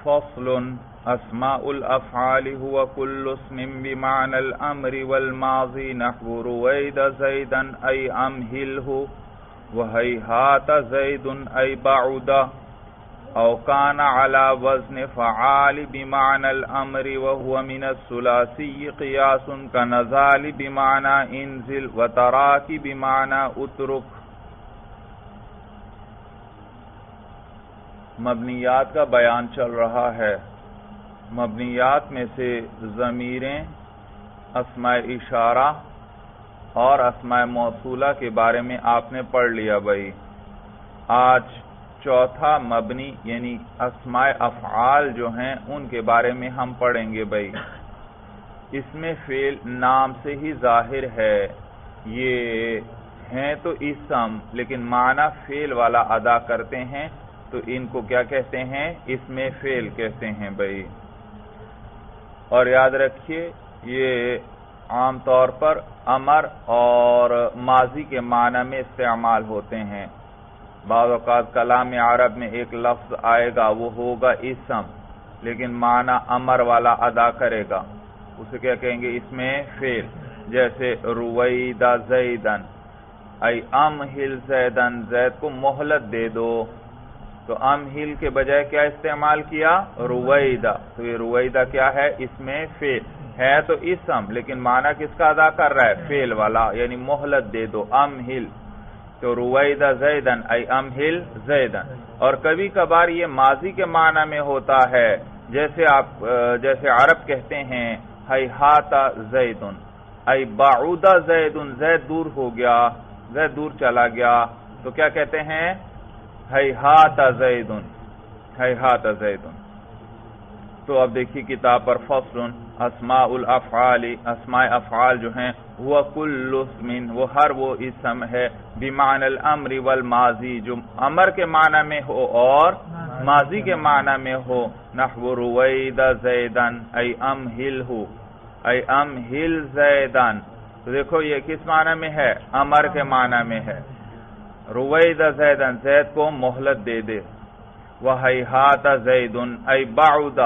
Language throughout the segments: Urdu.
فصل اسماء الافعال هو كل اسم بمعنى الامر والماضي نحو رويد زيدا اي امهله وهيهات زيد اي بعد او كان على وزن فعال بمعنى الامر وهو من الثلاثي قياس كنزال بمعنى انزل وتراك بمعنى اترك۔ مبنیات کا بیان چل رہا ہے۔ مبنیات میں سے ضمیریں، اسماء اشارہ اور اسماء موصولہ کے بارے میں آپ نے پڑھ لیا بھائی۔ آج چوتھا مبنی یعنی اسماء افعال جو ہیں ان کے بارے میں ہم پڑھیں گے بھائی۔ اس میں فعل نام سے ہی ظاہر ہے، یہ ہیں تو اسم لیکن معنی فعل والا ادا کرتے ہیں، تو ان کو کیا کہتے ہیں؟ اس میں فعل کہتے ہیں بھائی۔ اور یاد رکھیے یہ عام طور پر امر اور ماضی کے معنی میں استعمال ہوتے ہیں۔ بعض اوقات کلام عرب میں ایک لفظ آئے گا وہ ہوگا اسم لیکن معنی امر والا ادا کرے گا، اسے کیا کہیں گے؟ اس میں فعل۔ جیسے روید زیدن ای امہل زیدن، زید کو مہلت دے دو، تو امہل کے بجائے کیا استعمال کیا؟ رویدہ۔ تو یہ رویدہ کیا ہے؟ اس میں فعل ہے تو اسم لیکن معنی کس کا ادا کر رہا ہے؟ فعل والا، یعنی مہلت دے دو امہل، تو رویدہ زیدن ای امہل زیدن۔ اور کبھی کبھار یہ ماضی کے معنی میں ہوتا ہے، جیسے عرب کہتے ہیں ہیہات زیدن ای بعود زیدن، زید دور ہو گیا، زید دور چلا گیا، تو کیا کہتے ہیں؟ ہیہات زیدن، ہیہات زیدن۔ تو اب دیکھیے کتاب پر فصل اسماء الافعال، اسماء افعال جو ہیں وہ کل اسم، وہ ہر وہ اسم ہے بمعنی الامر والماضی جو امر کے معنی میں ہو اور ماضی کے معنی میں ہو۔ نحو روید زیدن ای امہلہ، ای امہل زیدن، تو دیکھو یہ کس معنی میں ہے؟ امر کے معنی میں ہے۔ روید زیدن، زید کو مہلت دے دے۔ وہیہات زیدن ای بعد،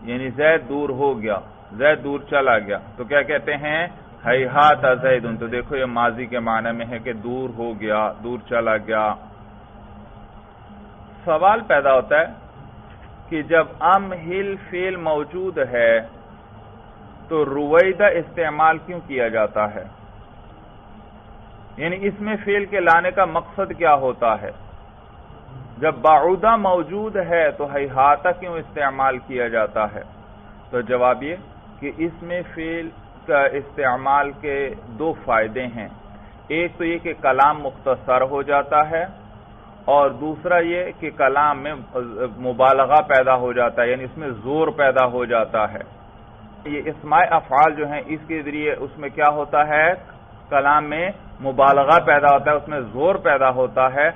یعنی زید دور ہو گیا، زید دور چلا گیا، تو کیا کہتے ہیں؟ ہیہات زیدن۔ تو دیکھو یہ ماضی کے معنی میں ہے کہ دور ہو گیا، دور چلا گیا۔ سوال پیدا ہوتا ہے کہ جب امہل فعل موجود ہے تو رویدہ استعمال کیوں کیا جاتا ہے؟ یعنی اس میں فعل کے لانے کا مقصد کیا ہوتا ہے؟ جب بعودہ موجود ہے تو ہیہاتہ کیوں استعمال کیا جاتا ہے؟ تو جواب یہ کہ اس میں فعل کا استعمال کے دو فائدے ہیں۔ ایک تو یہ کہ کلام مختصر ہو جاتا ہے، اور دوسرا یہ کہ کلام میں مبالغہ پیدا ہو جاتا ہے، یعنی اس میں زور پیدا ہو جاتا ہے۔ یہ اسماء افعال جو ہیں اس کے ذریعے اس میں کیا ہوتا ہے؟ کلام میں مبالغہ پیدا ہوتا ہے، اس میں زور پیدا ہوتا ہے،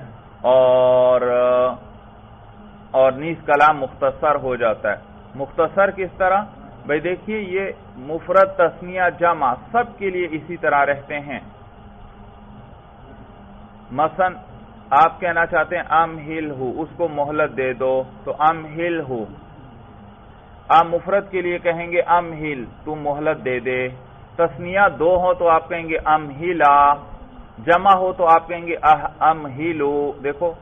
اور نیز کلام مختصر ہو جاتا ہے۔ مختصر کس طرح؟ بھئی دیکھیے یہ مفرد، تثنیہ، جمع سب کے لیے اسی طرح رہتے ہیں۔ مثلا آپ کہنا چاہتے ہیں امہلہ، اس کو مہلت دے دو، تو امہلہ۔ آپ مفرد کے لیے کہیں گے امہل، تو مہلت دے دے۔ تثنیہ دو ہو تو آپ کہیں گے امہلا، جمع ہو تو آپ کہیں گے امہلو۔ دیکھو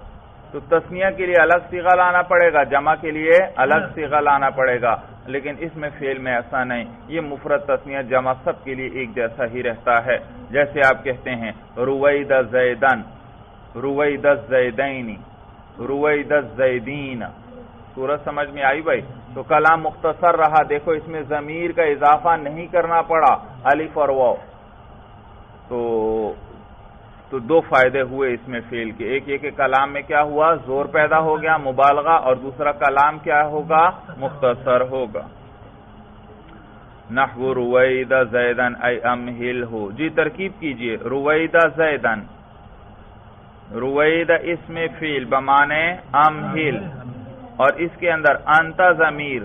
تو تثنیہ کے لیے الگ صیغہ لانا پڑے گا، جمع کے لیے الگ صیغہ لانا پڑے گا، لیکن اس میں فعل میں ایسا نہیں، یہ مفرد، تثنیہ، جمع سب کے لیے ایک جیسا ہی رہتا ہے۔ جیسے آپ کہتے ہیں روید زیدن، روید زیدین، روید زیدین۔ صورت سمجھ میں آئی بھائی؟ تو کلام مختصر رہا، دیکھو اس میں ضمیر کا اضافہ نہیں کرنا پڑا، الف اور واو۔ تو دو فائدے ہوئے اس میں فعل کے، ایک یہ کہ کلام میں کیا ہوا؟ زور پیدا ہو گیا، مبالغہ، اور دوسرا کلام کیا ہوگا؟ مختصر ہوگا۔ نحو روید زیدن ای امہلہ، جی ترکیب کیجئے۔ روید زیدن، روید اسم فعل بمعنی امہل، اور اس کے اندر انت ضمیر،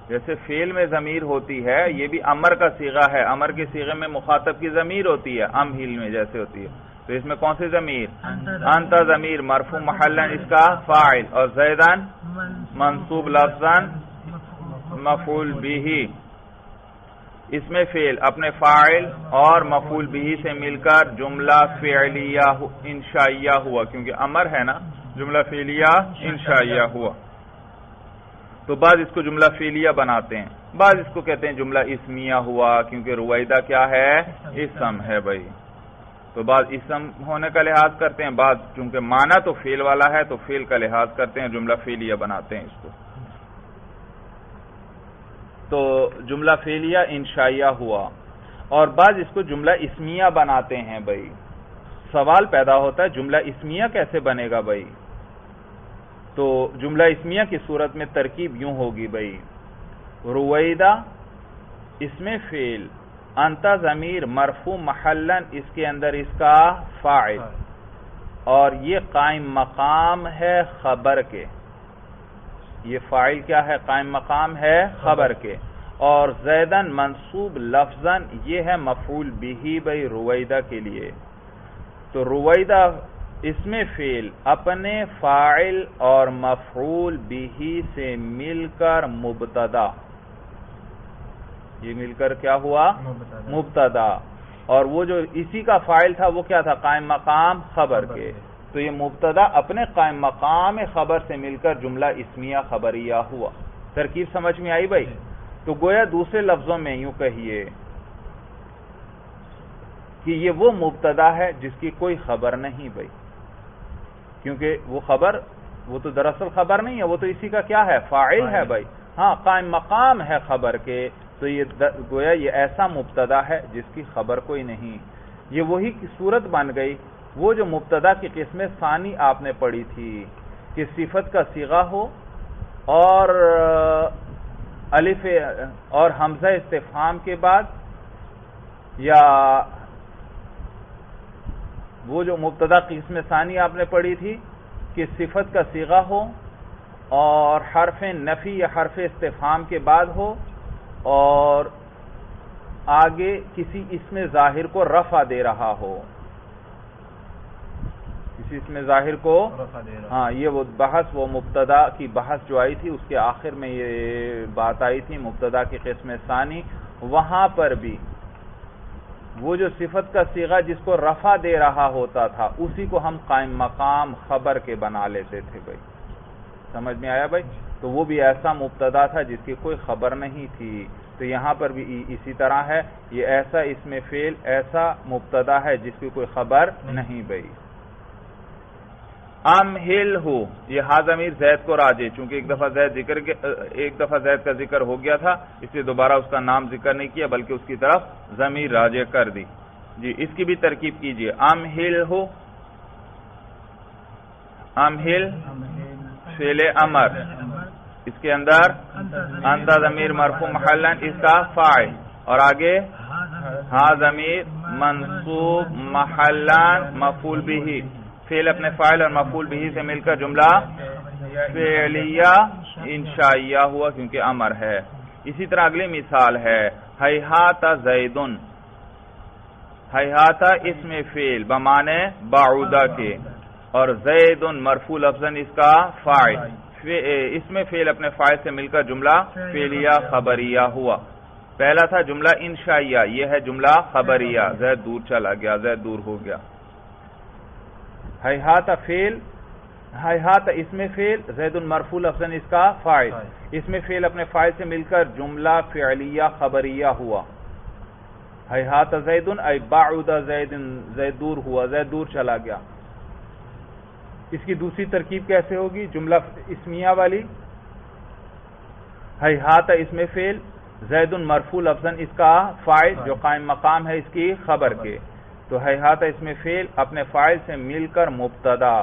جیسے فعل میں ضمیر ہوتی ہے یہ بھی امر کا صیغہ ہے، امر کے صیغے میں مخاطب کی ضمیر ہوتی ہے، امہل میں جیسے ہوتی ہے، تو اس میں کون سی ضمیر؟ انت ضمیر مرفوع محلن اس کا فاعل، اور زیدن منصوب لفظاً مفعول بھی، اس میں فعل اپنے فاعل اور مفعول بھی سے مل کر جملہ فعلیہ انشائیہ ہوا، کیونکہ امر ہے نا، جملہ فعلیہ انشائیہ ہوا۔ تو بعض اس کو جملہ فعلیہ بناتے ہیں، بعض اس کو کہتے ہیں جملہ اسمیہ ہوا، کیونکہ رویدہ کیا ہے؟ اسم ہے بھائی۔ تو بعض اسم ہونے کا لحاظ کرتے ہیں، بعض چونکہ معنی تو فعل والا ہے تو فعل کا لحاظ کرتے ہیں، جملہ فعلیہ بناتے ہیں اس کو۔ تو جملہ فعلیہ انشائیہ ہوا، اور بعض اس کو جملہ اسمیہ بناتے ہیں بھائی۔ سوال پیدا ہوتا ہے جملہ اسمیہ کیسے بنے گا بھائی؟ تو جملہ اسمیہ کی صورت میں ترکیب یوں ہوگی بھائی، رویدہ اسم فعل، انت ضمیر مرفوع محلن اس کے اندر اس کا فاعل، اور یہ قائم مقام ہے خبر کے، یہ فاعل کیا ہے؟ قائم مقام ہے خبر کے، اور زیدن منصوب لفظاً یہ ہے مفعول بھی بھائی رویدہ کے لیے۔ تو رویدہ اسم فعل اپنے فاعل اور مفعول بھی سے مل کر مبتدا، یہ مل کر کیا ہوا؟ مبتدا، اور وہ جو اسی کا فاعل تھا وہ کیا تھا؟ قائم مقام خبر کے۔ تو یہ مبتدا اپنے قائم مقام خبر سے مل کر جملہ اسمیہ خبریہ ہوا۔ ترکیب سمجھ میں آئی بھائی؟ تو گویا دوسرے لفظوں میں یوں کہیے کہ یہ وہ مبتدا ہے جس کی کوئی خبر نہیں بھائی، کیونکہ وہ خبر، وہ تو دراصل خبر نہیں ہے، وہ تو اسی کا کیا ہے؟ فاعل ہے بھائی، ہاں قائم مقام ہے خبر کے۔ تو یہ گویا یہ ایسا مبتدا ہے جس کی خبر کوئی نہیں۔ یہ وہی صورت بن گئی وہ جو مبتدا کی قسم ثانی آپ نے پڑھی تھی کہ صفت کا صیغہ ہو اور الف اور حمزہ استفہام کے بعد، یا وہ جو مبتدا قسم ثانی آپ نے پڑھی تھی کہ صفت کا صیغہ ہو اور حرف نفی یا حرف استفہام کے بعد ہو، اور آگے کسی اسم ظاہر کو رفع دے رہا ہو، کسی اسم ظاہر کو ہاں، یہ وہ بحث، وہ مبتدا کی بحث جو آئی تھی اس کے آخر میں یہ بات آئی تھی مبتدا کی قسم ثانی۔ وہاں پر بھی وہ جو صفت کا صیغہ جس کو رفع دے رہا ہوتا تھا اسی کو ہم قائم مقام خبر کے بنا لیتے تھے بھائی، سمجھ میں آیا بھائی؟ تو وہ بھی ایسا مبتدا تھا جس کی کوئی خبر نہیں تھی۔ تو یہاں پر بھی اسی طرح ہے، یہ ایسا اسم فعل ایسا مبتدا ہے جس کی کوئی خبر نہیں بھائی۔ امہل ہو، یہ ہا ضمیر زید کو راجع، چونکہ ایک دفعہ زید کا ذکر ہو گیا تھا اس لیے دوبارہ اس کا نام ذکر نہیں کیا بلکہ اس کی طرف ضمیر راجع کر دی۔ جی اس کی بھی ترکیب کیجئے، امہل ہو، امہل فعل امر، اس کے اندر انت ضمیر مرفوع محلن اس کا فاعل، اور آگے ہا ضمیر منصوب محلن مفعول بھی، فعل اپنے فاعل اور مفعول بھی سے مل کر جملہ فعلیہ انشائیہ ہوا کیونکہ امر ہے۔ اسی طرح اگلی مثال ہے ہیہات زیدن، ہیہات اسم فعل بمعنی بعودہ کے، اور زیدن مرفوع لفظاً اس کا فاعل، اس میں فعل اپنے فاعل سے مل کر جملہ فعلیہ خبریہ ہوا۔ پہلا تھا جملہ انشائیہ، یہ ہے جملہ خبریہ، زید دور چلا گیا، زید دور ہو گیا۔ ہیہات فعل، ہیہات اسم فعل، زید مرفوع لفظاً اس کا فاعل، اس میں فعل اپنے فاعل سے مل کر جملہ فعلیہ خبریہ ہوا۔ ہیہات زید ای بعد زید، زید دور ہوا، زید دور چلا گیا۔ اس کی دوسری ترکیب کیسے ہوگی جملہ اسمیہ والی؟ ہیہات اسم فعل، زید مرفوع لفظاً اس کا فاعل جو قائم مقام ہے اس کی خبر کے، تو ہیہات اسم فعل اپنے فاعل سے مل کر مبتدا،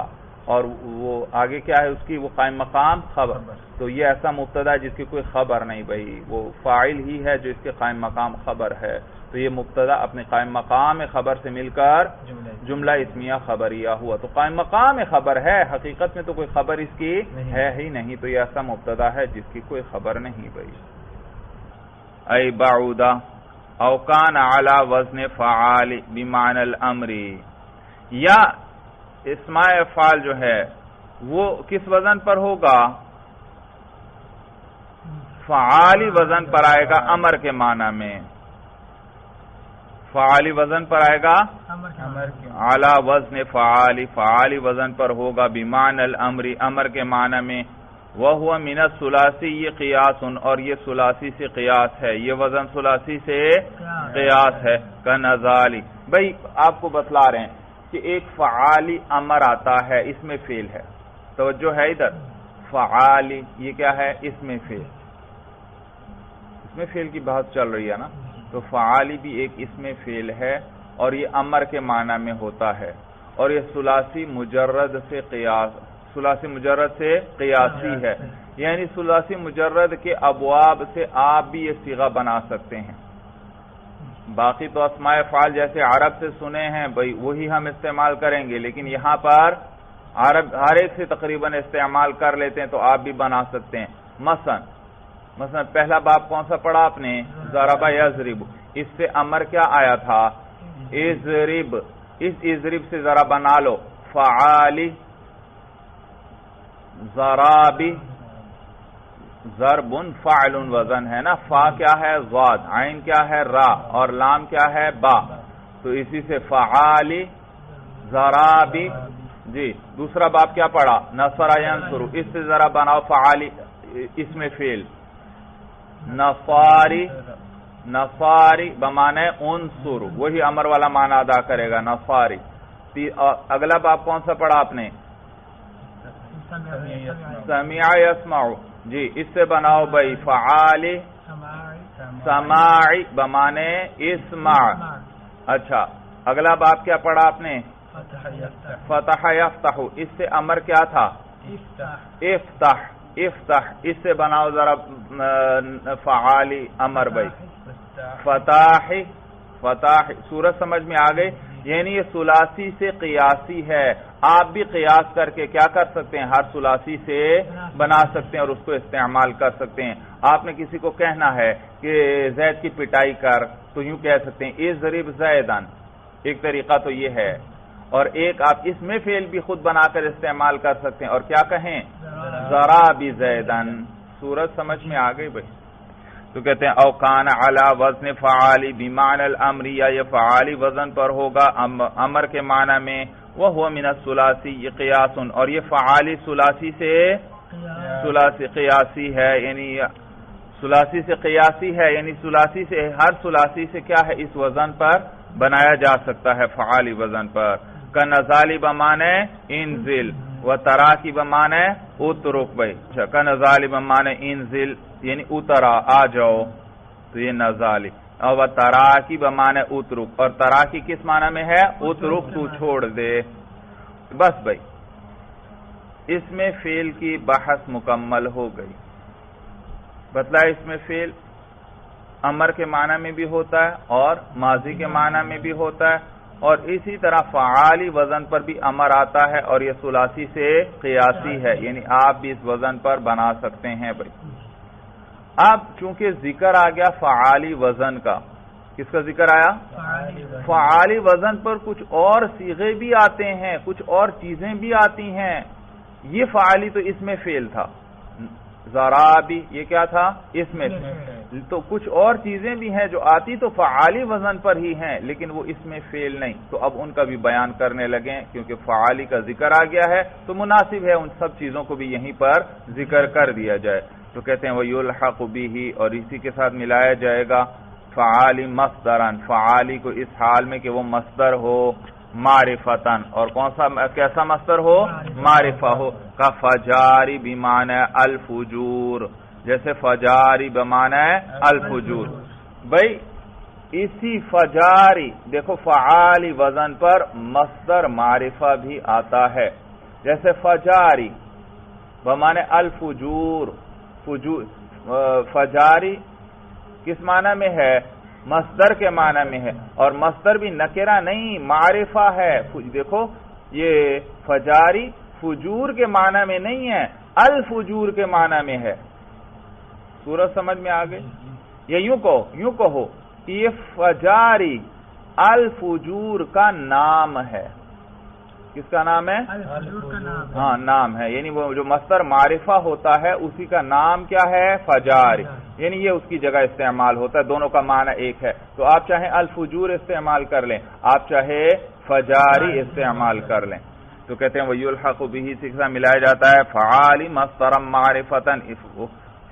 اور وہ آگے کیا ہے اس کی؟ وہ قائم مقام خبر۔ تو یہ ایسا مبتدا ہے جس کی کوئی خبر نہیں بھائی، وہ فاعل ہی ہے جو اس کے قائم مقام خبر ہے، تو یہ مبتدا اپنے قائم مقام خبر سے مل کر جملہ اسمیہ خبریہ ہوا۔ تو قائم مقام خبر ہے، حقیقت میں تو کوئی خبر اس کی ہے ہی نہیں، تو یہ ایسا مبتدا ہے جس کی کوئی خبر نہیں بھائی۔ ای بعودہ او کان علی وزن فعال بمعنی الامر، یا اسماء افعال جو ہے وہ کس وزن پر ہوگا؟ فعالی وزن پر آئے گا امر کے معنی میں، فعالی وزن پر آئے گا اعلی وزن فعالی، فعالی وزن پر ہوگا بمعنی الامر، امر کے معنی میں، وہو من الثلاثی، یہ قیاس، اور یہ ثلاثی سے قیاس ہے، یہ وزن ثلاثی سے قیاس ہے، کنذالی۔ بھئی آپ کو بتلا رہے ہیں کہ ایک فعالی امر آتا ہے، اس میں فعل ہے، توجہ ہے ادھر، فعالی یہ کیا ہے؟ اس میں فعل، اس میں فعل کی بات چل رہی ہے نا، تو فعالی بھی ایک اس میں فعل ہے اور یہ امر کے معنی میں ہوتا ہے، اور یہ ثلاثی مجرد سے قیاس، ثلاثی مجرد سے قیاسی ہے، یعنی ثلاثی مجرد کے ابواب سے آپ بھی یہ صیغہ بنا سکتے ہیں۔ باقی تو اسماء افعال جیسے عرب سے سنے ہیں بھئی وہی ہم استعمال کریں گے، لیکن یہاں پر عرب ہر ایک سے تقریباً استعمال کر لیتے ہیں، تو آپ بھی بنا سکتے ہیں۔ مثلا پہلا باب کون سا پڑھا آپ نے؟ ضرب یضرب، اس سے امر کیا آیا تھا؟ اضرب، اس اضرب سے ذرا بنا لو فعالی، ضرابی، ضرب فعل وزن ہے نا، فا کیا ہے؟ ضاد، عین کیا ہے؟ را، اور لام کیا ہے؟ با، تو اسی سے فعالی ضرابی۔ جی دوسرا باب کیا پڑھا؟ نصر ینصر، اس سے ذرا بناؤ فعالی، اس میں فعل، نصاری، نصاری بمانے انصر، وہی امر والا معنی ادا کرے گا، نصاری۔ اگلا باب کون سا پڑھا آپ نے؟ سمع یسمع، جی اس سے بناؤ بھائی فعالی سماعی بمانے اسمع۔ اچھا اگلا باب کیا پڑھا آپ نے؟ فتح یفتح، اس سے امر کیا تھا؟ افتح، افتح، اس سے بناؤ ذرا فعالی امر بھائی فتح، فتح، سورج سمجھ میں آ گئی؟ یعنی یہ ثلاثی سے قیاسی ہے، آپ بھی قیاس کر کے کیا کر سکتے ہیں؟ ہر ثلاثی سے بنا سکتے ہیں اور اس کو استعمال کر سکتے ہیں۔ آپ نے کسی کو کہنا ہے کہ زید کی پٹائی کر، تو یوں کہہ سکتے ہیں اضرب زیدن، ایک طریقہ تو یہ ہے، اور ایک آپ اس میں فعل بھی خود بنا کر استعمال کر سکتے ہیں، اور کیا کہیں؟ ضرب زیدن۔ سورج سمجھ میں آ گئی بھائی؟ تو کہتے ہیں او کان علی وزن فعالی بمعنی الامر، یا یہ فعالی وزن پر ہوگا امر کے معنی میں، وہو من الثلاثی، یہ قیاس، اور یہ فعالی ثلاثی سے ثلاثی قیاسی ہے، یعنی ثلاثی سے قیاسی ہے، یعنی ثلاثی سے ہر ثلاثی سے کیا ہے؟ اس وزن پر بنایا جا سکتا ہے، فعالی وزن پر۔ کنزالی بمانے انزل، و تراکی بمانے اترک بھائی، کنزالی بمانے انزل یعنی اترا، آ جاؤ، تو یہ نزالی، اور تراکی بمانے اترک، اور تراکی کس معنی میں ہے؟ اترک، تو چھوڑ دے۔ بس بھائی اس میں فعل کی بحث مکمل ہو گئی، بتلا اس میں فعل امر کے معنی میں بھی ہوتا ہے اور ماضی کے معنی میں بھی ہوتا ہے، اور اسی طرح فعالی وزن پر بھی امر آتا ہے، اور یہ ثلاثی سے قیاسی ہے، یعنی آپ بھی اس وزن پر بنا سکتے ہیں بھائی۔ اب چونکہ ذکر آ گیا فعالی وزن کا، کس کا ذکر آیا؟ فعالی وزن پر کچھ اور صیغے بھی آتے ہیں، کچھ اور چیزیں بھی آتی ہیں، یہ فعالی تو اس میں فعل تھا، ضرابی یہ کیا تھا؟ اس میں، تو کچھ اور چیزیں بھی ہیں جو آتی تو فعالی وزن پر ہی ہیں، لیکن وہ اس میں فعل نہیں، تو اب ان کا بھی بیان کرنے لگے، کیونکہ فعالی کا ذکر آ گیا ہے تو مناسب ہے ان سب چیزوں کو بھی یہیں پر ذکر کر دیا جائے۔ تو کہتے ہیں وَيُلْحَقُ بِهِ، اور اسی کے ساتھ ملایا جائے گا فعالی مصدرن، فعالی کو اس حال میں کہ وہ مصدر ہو معرفتن، اور کون سا کیسا مصدر ہو؟ معرفہ ہو، کا فجاری بمعنی الفجور، جیسے فجاری بمعنی الفجور۔ بھئی اسی فجاری دیکھو فعالی وزن پر مصدر معرفہ بھی آتا ہے، جیسے فجاری بمعنی الفجور، فجاری کس معنی میں ہے؟ مصدر کے معنی میں ہے، اور مصدر بھی نکرہ نہیں معرفہ ہے، دیکھو یہ فجاری فجور کے معنی میں نہیں ہے، الفجور کے معنی میں ہے، سورج سمجھ میں آ گئی؟ یا یوں کہو کہ یہ فجاری الفجور کا نام ہے، کس کا نام ہے؟ ہاں نام ہے، یعنی وہ جو مصدر معرفہ ہوتا ہے اسی کا نام کیا ہے؟ فجاری، یعنی یہ اس کی جگہ استعمال ہوتا ہے، دونوں کا معنی ایک ہے۔ تو آپ چاہے الفجور استعمال کر لیں، آپ چاہے فجاری استعمال کر لیں، تو کہتے ہیں وَيُلْحَقُ بِهِ سے ملایا جاتا ہے فعالی مصدر معرفتاً،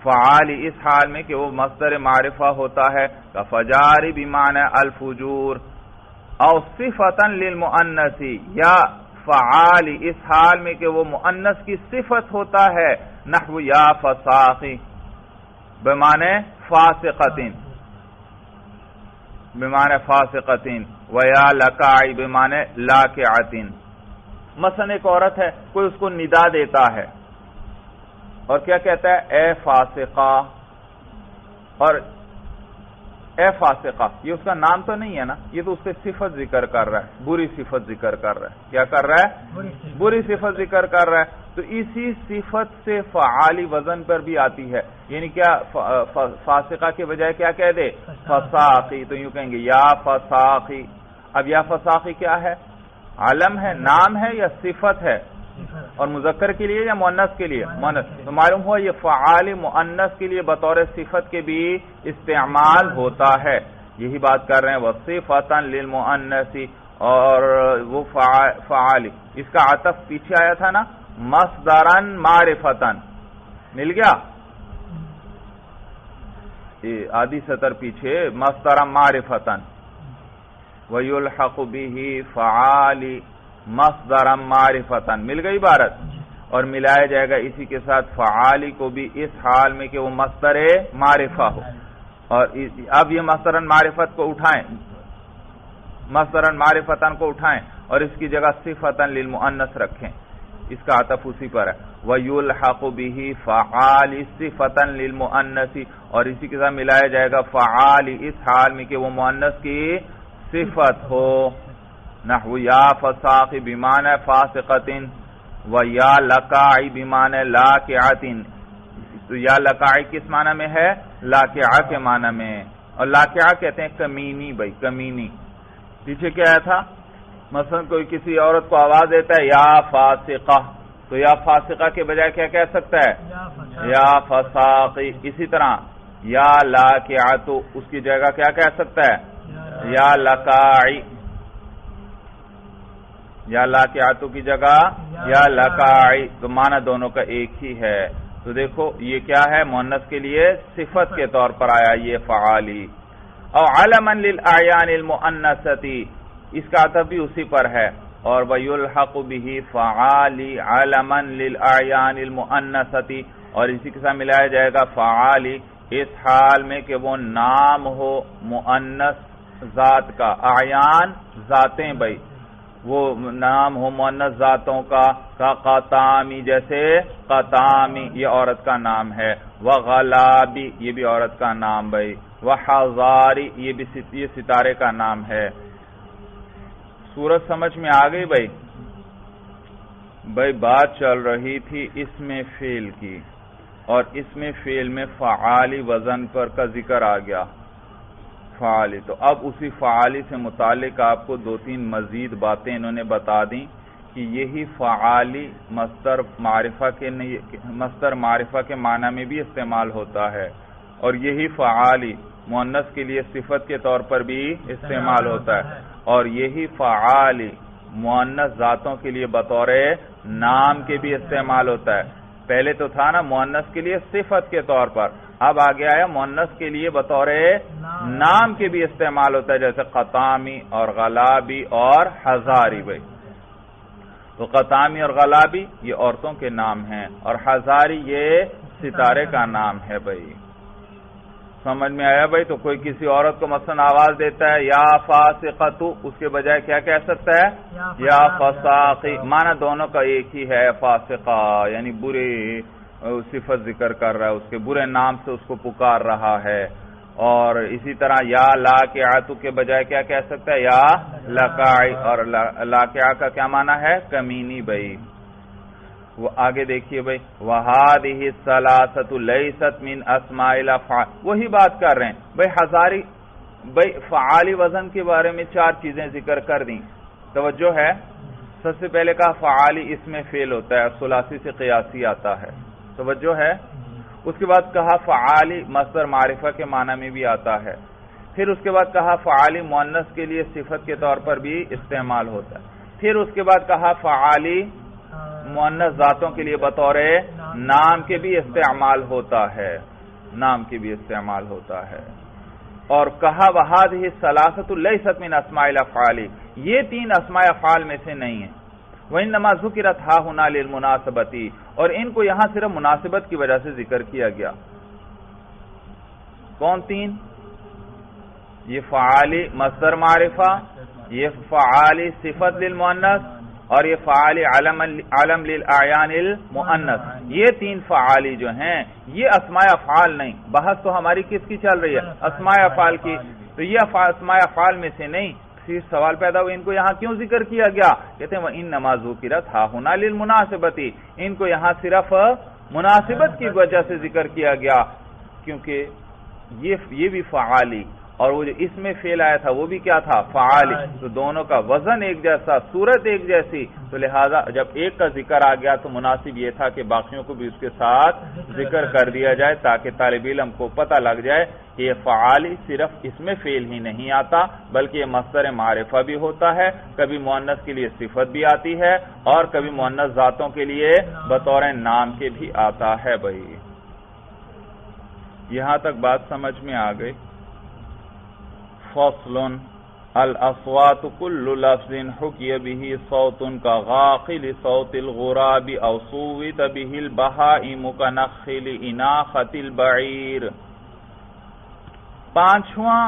فعالی اس حال میں کہ وہ مصدر معرفہ ہوتا ہے، فجاری بمعنی الفجور، او صفتاً للمؤنث، یا فعالی اس حال میں کہ وہ مؤنث کی صفت ہوتا ہے، نحو یا فساقی بمعنی فاسقتن، بمعنی فاسقتن، ویا لکائی بمعنی لاکعتن۔ مثلا ایک عورت ہے، کوئی اس کو ندا دیتا ہے اور کیا کہتا ہے؟ اے فاسقہ، اور اے فاسقہ یہ اس کا نام تو نہیں ہے نا، یہ تو اس سے صفت ذکر کر رہا ہے، بری صفت ذکر کر رہا ہے۔ کیا کر رہا ہے؟ بری صفت ذکر کر رہا ہے، تو اسی صفت سے فعالی وزن پر بھی آتی ہے، یعنی کیا فاسقہ کے بجائے کیا کہہ دے؟ فساقی، تو یوں کہیں گے یا فساقی۔ اب یا فساقی کیا ہے؟ علم ہے، نام ہے یا صفت ہے؟ اور مذکر کے لیے یا مؤنث کے لیے؟ مؤنث۔ تو معلوم ہوا یہ فعال مؤنث کے لیے بطور صفت کے بھی استعمال ہوتا ہے، یہی بات کر رہے ہیں وصفۃ للمؤنث، اور وہ فعال، اس کا عطف پیچھے آیا تھا نا، مصدرن معرفتن، مل گیا آدھی سطر پیچھے، مصدرن معرفتن، وَيُلْحَقُ بِهِ فَعَالِ مصدرًا معرفتً، مل گئی عبارت، اور ملایا جائے گا اسی کے ساتھ فعالی کو بھی اس حال میں کہ وہ مصدر معرفہ ہو، اور اب یہ مصدرً معرفت کو اٹھائیں، مصدرً معرفتً کو اٹھائیں اور اس کی جگہ صفتً للمؤنث رکھیں، اس کا عطف اسی پر ہے، وَيُلْحَقُ بِهِ فَعَالِ صفتً للمؤنث، اور اسی کے ساتھ ملایا جائے گا فعالی اس حال میں کہ وہ مؤنث کی صفت ہو، نحو یا فساقی بمعنی فاسقتن، و یا لکائی بمعنی لاکعتن، تو یا لکائی کس معنی میں ہے؟ لاکعہ کے معنی میں، اور لاکعہ کہتے ہیں کمینی، بھائی کمینی۔ پیچھے کیا آیا تھا؟ مثلا کوئی کسی عورت کو آواز دیتا ہے یا فاسقہ، تو یا فاسقہ کے بجائے کیا کہہ سکتا ہے؟ یا فساقی۔ اسی طرح یا لاکعہ، تو اس کی جگہ کیا کہہ سکتا ہے؟ یا لکائی، یا لاکعاتو کی جگہ یا لکائی، تو معنی دونوں کا ایک ہی ہے۔ تو دیکھو یہ کیا ہے؟ مؤنث کے لیے صفت کے طور پر آیا یہ فعالی، او علما للاعیان المؤنثتی، اس کا عطف بھی اسی پر ہے، اور وَيُلْحَقُ بِهِ فعالی علما للاعیان المؤنثتی، اور اسی کے ساتھ ملایا جائے گا فعالی اس حال میں کہ وہ نام ہو مؤنث ذات کا، اعیان ذاتیں، بھائی وہ نام ہو مؤنث ذاتوں کا، قطامی جیسے قطامی یہ عورت کا نام ہے، وغلابی یہ بھی عورت کا نام، بھائی وحزاری یہ ستارے کا نام ہے۔ سورج سمجھ میں آ گئی بھائی؟ بھائی بات چل رہی تھی اس میں فعل کی، اور اس میں فعل میں فعالی وزن پر کا ذکر آ گیا، فعالی، تو اب اسی فعالی سے متعلق آپ کو دو تین مزید باتیں انہوں نے بتا دیں کہ یہی فعالی مصدر معرفہ کے معنی میں بھی استعمال ہوتا ہے، اور یہی فعالی مؤنث کے لیے صفت کے طور پر بھی استعمال ہوتا ہے، اور یہی فعالی مؤنث ذاتوں کے لیے بطور نام کے بھی استعمال ہوتا ہے۔ پہلے تو تھا نا مؤنث کے لیے صفت کے طور پر، اب آگے آیا مؤنث کے لیے بطور نام کے بھی استعمال ہوتا ہے، جیسے قطامی اور غلابی اور ہزاری، بھائی تو قطامی اور غلابی یہ عورتوں کے نام ہیں، اور ہزاری یہ ستارے کا نام ہے، بھائی سمجھ میں آیا بھائی؟ تو کوئی کسی عورت کو مثلا آواز دیتا ہے یا فاسقتو، اس کے بجائے کیا کہہ سکتا ہے؟ یا فساقی، معنی دونوں کا ایک ہی ہے، فاسقہ یعنی بری صفت ذکر کر رہا ہے، اس کے برے نام سے اس کو پکار رہا ہے، اور اسی طرح یا لاکعاتو کے بجائے کیا کہہ سکتا ہے؟ یا لکائی، اور لاکعہ کا کیا معنی ہے؟ کمینی، بھائی وہ آگے دیکھیے بھائی، وَهَذِهِ الثَّلَاثَةُ لَيْسَتْ مِنْ أَسْمَاءِ الْأَفْعَالِ، وہی بات کر رہے ہیں بھائی ہزاری، بھائی فعالی وزن کے بارے میں چار چیزیں ذکر کر دیں، توجہ ہے، سب سے پہلے کہا فعالی اس میں فعل ہوتا ہے، ثلاثی سے قیاسی آتا ہے، توجہ ہے۔ اس کے بعد کہا فعالی مصدر معرفہ کے معنی میں بھی آتا ہے، پھر اس کے بعد کہا فعالی مؤنث کے لیے صفت کے طور پر بھی استعمال ہوتا ہے، پھر اس کے بعد کہا فعالی مؤنث ذاتوں کے لیے بطور نام کے بھی استعمال ہوتا ہے، نام کے بھی استعمال ہوتا ہے، اور کہا وَهَذِهِ الثَّلَاثَةُ لَيْسَتْ مِنْ أَسْمَاءِ الْأَفْعَالِ، یہ تین اسماء افعال میں سے نہیں ہیں، وَإِنَّمَا ذُكِرَتْ هَا هُنَا لِلْمُنَاسَبَةِ، اور ان کو یہاں صرف مناسبت کی وجہ سے ذکر کیا گیا۔ کون تین؟ یہ فعالی مصدر معرفہ، یہ فعالی صفت للمؤنث، اور یہ فعالی علم للأعیان المؤنث، یہ تین فعالی جو ہیں یہ اسماء افعال نہیں۔ بحث تو ہماری کس کی چل رہی ہے؟ اسماء افعال کی، تو یہ اسماء افعال میں سے نہیں۔ پھر سوال پیدا ہوا ان کو یہاں کیوں ذکر کیا گیا؟ کہتے ہیں وَإِنَّمَا ذُكِرَتْ هَا هُنَا لِلْمُنَاسَبَةِ، ان کو یہاں صرف مناسبت کی وجہ سے ذکر کیا گیا، کیونکہ یہ بھی فعالی اور وہ جو اس میں فعل آیا تھا وہ بھی کیا تھا؟ فعالی، تو دونوں کا وزن ایک جیسا، صورت ایک جیسی، تو لہذا جب ایک کا ذکر آ گیا تو مناسب یہ تھا کہ باقیوں کو بھی اس کے ساتھ ذکر کر دیا جائے تاکہ طالب علم کو پتہ لگ جائے کہ یہ فعالی صرف اس میں فعل ہی نہیں آتا بلکہ یہ مصدر معرفہ بھی ہوتا ہے، کبھی مؤنث کے لیے صفت بھی آتی ہے اور کبھی مؤنث ذاتوں کے لیے بطور نام کے بھی آتا ہے۔ بھائی یہاں تک بات سمجھ میں آ گئی۔ فصل الاصوات كل لفظ حكي به صوت كغاقل صوت الغراب او صوت به البهائم كنخل اناخة البعير۔ پانچواں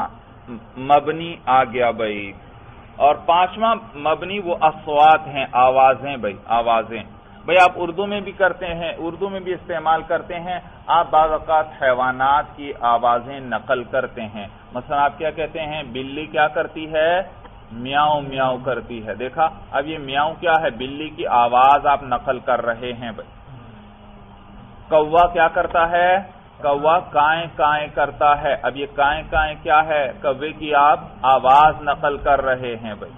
مبنی آ گیا بھائی، اور پانچواں مبنی وہ اصوات ہیں، آوازیں بھائی، آوازیں بھئی آپ اردو میں بھی کرتے ہیں، اردو میں بھی استعمال کرتے ہیں، آپ بعض اوقات حیوانات کی آوازیں نقل کرتے ہیں، مثلا آپ کیا کہتے ہیں؟ بلی کیا کرتی ہے؟ میاؤں میاؤں کرتی ہے، دیکھا؟ اب یہ میاؤں کیا ہے؟ بلی کی آواز آپ نقل کر رہے ہیں بھئی۔ کوا کیا کرتا ہے؟ کوا کائیں کائیں کرتا ہے، اب یہ کائیں کائیں کیا ہے؟ کوے کی آپ آواز نقل کر رہے ہیں بھئی۔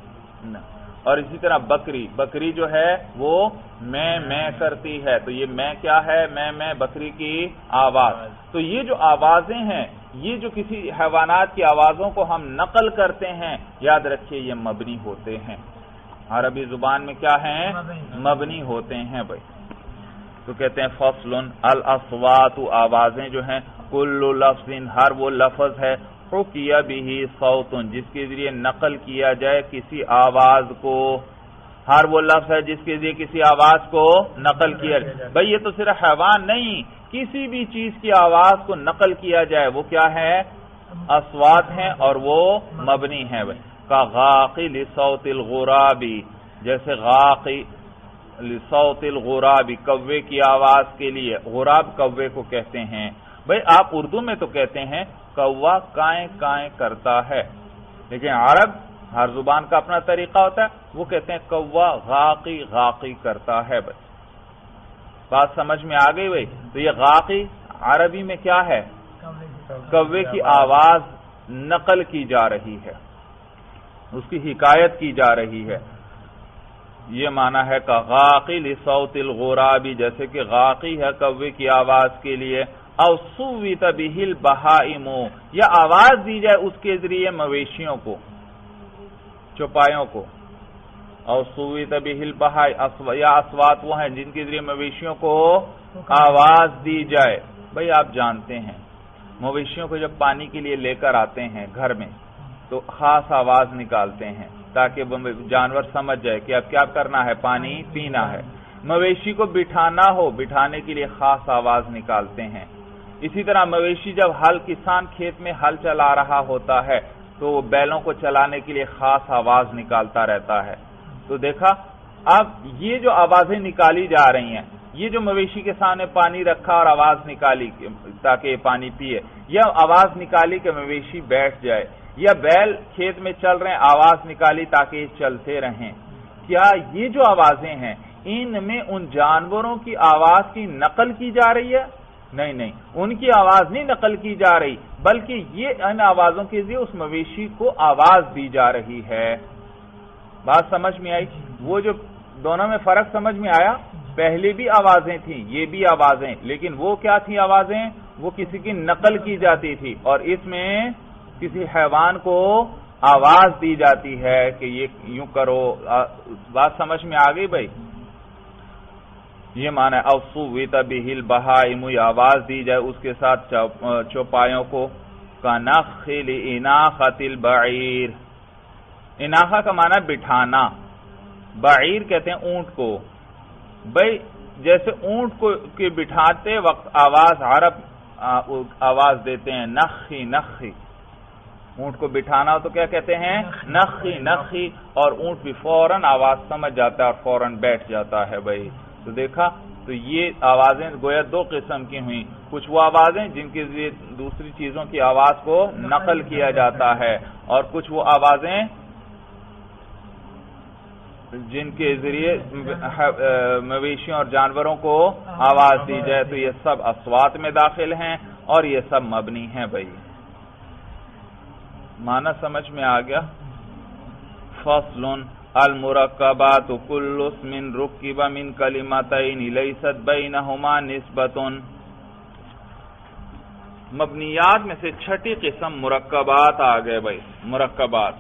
اور اسی طرح بکری جو ہے وہ میں کرتی ہے، تو یہ میں کیا ہے؟ میں بکری کی آواز۔ تو یہ جو آوازیں ہیں، یہ جو کسی حیوانات کی آوازوں کو ہم نقل کرتے ہیں، یاد رکھیے یہ مبنی ہوتے ہیں، عربی زبان میں کیا ہیں؟ مبنی ہوتے ہیں بھائی۔ تو کہتے ہیں فصل الاصوات، آوازیں جو ہیں، کل لفظ، ہر وہ لفظ ہے، حُكِيَ بِهِ صَوْتٌ، جس کے ذریعے نقل کیا جائے کسی آواز کو، ہر وہ لفظ ہے جس کے ذریعے کسی آواز کو نقل کیا جائے۔ بھئی یہ تو صرف حیوان نہیں، کسی بھی چیز کی آواز کو نقل کیا جائے وہ کیا ہے؟ اصوات ہیں اور وہ مبنی ہیں بھئی۔ كَغَاقِ لِصَوْتِ الْغُرَابِ، جیسے غاقی لصوت الغراب، کوے کی آواز کے لیے، غراب کوے کو کہتے ہیں بھئی۔ آپ اردو میں تو کہتے ہیں کوا کائیں کائیں کرتا ہے، لیکن عرب ہر زبان کا اپنا طریقہ ہوتا ہے، وہ کہتے ہیں کوا غاقی غاقی کرتا ہے بھئی۔ بات سمجھ میں آ گئی بھئی؟ تو یہ غاقی عربی میں کیا ہے؟ کوے کی آواز نقل کی جا رہی ہے، اس کی حکایت کی جا رہی ہے، یہ معنی ہے کہ غاقی لصوت الغراب، جیسے کہ غاقی ہے کوے کی آواز کے لیے، او صوت به البہائم، یا آواز دی جائے اس کے ذریعے مویشیوں کو، چوپایوں کو، او صوت به البہائم، یا اصوات وہ ہیں جن کے ذریعے مویشیوں کو آواز دی جائے۔ بھئی آپ جانتے ہیں مویشیوں کو جب پانی کے لیے لے کر آتے ہیں گھر میں تو خاص آواز نکالتے ہیں تاکہ جانور سمجھ جائے کہ اب کیا کرنا ہے، پانی پینا ہے۔ مویشی کو بٹھانا ہو، بٹھانے کے لیے خاص آواز نکالتے ہیں۔ اسی طرح مویشی جب کسان کھیت میں ہل چلا رہا ہوتا ہے تو وہ بیلوں کو چلانے کے لیے خاص آواز نکالتا رہتا ہے۔ تو دیکھا، اب یہ جو آوازیں نکالی جا رہی ہیں، یہ جو مویشی کے سامنے پانی رکھا اور آواز نکالی تاکہ یہ پانی پیے، یا آواز نکالی کہ مویشی بیٹھ جائے، یا بیل کھیت میں چل رہے ہیں آواز نکالی تاکہ یہ چلتے رہیں، کیا یہ جو آوازیں ہیں ان میں ان جانوروں کی آواز کی نقل کی جا رہی ہے؟ نہیں، ان کی آواز نہیں نقل کی جا رہی، بلکہ یہ ان آوازوں کے ذریعے اس مویشی کو آواز دی جا رہی ہے۔ بات سمجھ میں آئی؟ وہ جو دونوں میں فرق سمجھ میں آیا؟ پہلی بھی آوازیں تھیں، یہ بھی آوازیں، لیکن وہ کیا تھیں آوازیں؟ وہ کسی کی نقل کی جاتی تھی، اور اس میں کسی حیوان کو آواز دی جاتی ہے کہ یہ یوں کرو. بات سمجھ میں آ گئی بھائی؟ یہ معنی او صوت بہ البہائم، آواز دی جائے اس کے ساتھ چوپایوں کو. کنخل اناخۃ البعیر، اناخہ کا معنی بٹھانا، بعیر کہتے ہیں اونٹ کو. بھائی جیسے اونٹ کو کے بٹھاتے وقت آواز عرب آواز دیتے ہیں نخی نخی، اونٹ کو بٹھانا ہو تو کیا کہتے ہیں؟ نخی نخی، اور اونٹ بھی فوراً آواز سمجھ جاتا ہے اور فوراً بیٹھ جاتا ہے. بھائی تو دیکھا، تو یہ آوازیں گویا دو قسم کی ہوئیں، کچھ وہ آوازیں جن کے ذریعے دوسری چیزوں کی آواز کو نقل کیا جاتا ہے، اور کچھ وہ آوازیں جن کے ذریعے مویشیوں اور جانوروں کو آواز دی جائے. تو یہ سب اصوات میں داخل ہیں اور یہ سب مبنی ہیں. بھائی معنی سمجھ میں آ گیا؟ فصل المرکبات کل اسم رکب من کلمتین لیست بینہما نسبۃ. مبنیات میں سے چھٹی قسم مرکبات آ گئے. بھائی مرکبات